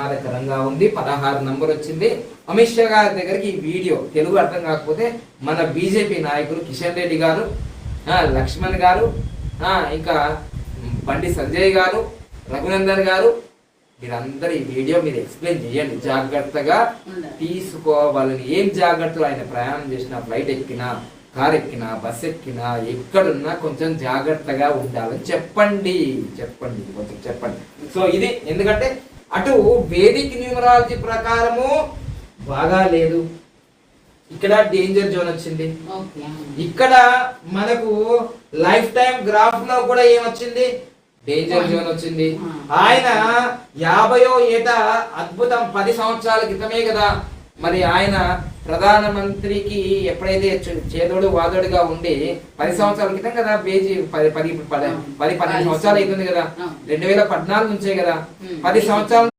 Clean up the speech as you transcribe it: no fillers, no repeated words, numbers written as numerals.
ప్రమాదకరంగా ఉంది. 16 నంబర్ వచ్చింది. అమిత్ షా గారి దగ్గరికి ఈ వీడియో తెలుగు అర్థం కాకపోతే మన బీజేపీ నాయకులు కిషన్ రెడ్డి గారు, లక్ష్మణ్ గారు, ఇంకా బండి సంజయ్ గారు, రఘునందన్ గారు, మీరందరూ ఈ వీడియో మీరు ఎక్స్ప్లెయిన్ చేయండి. జాగ్రత్తగా తీసుకోవాలని, ఏం జాగ్రత్తలు ఆయన ప్రయాణం చేసినా, ఫ్లైట్ ఎక్కినా, కార్ ఎక్కినా, బస్ ఎక్కినా, ఎక్కడున్నా కొంచెం జాగ్రత్తగా ఉండాలని చెప్పండి. కొంచెం చెప్పండి. సో ఇది ఎందుకంటే అటు వేదిక్ న్యూమరాలజీ ప్రకారము బాగా లేదు, ఇక్కడ డేంజర్ జోన్ వచ్చింది. ఇక్కడ మనకు లైఫ్ టైం గ్రాఫ్ లో కూడా ఏమొచ్చింది, డేంజర్ జోన్ వచ్చింది. ఆయన 50వ ఏట అద్భుతం 10 సంవత్సరాల క్రితమే కదా మరి ఆయన ప్రధానమంత్రికి ఎప్పుడైతే చేదోడు వాదోడుగా ఉండి 10 సంవత్సరాల క్రితం కదా, 10-12 సంవత్సరాలు అవుతుంది కదా, 2014 నుంచే కదా, 10 సంవత్సరాలు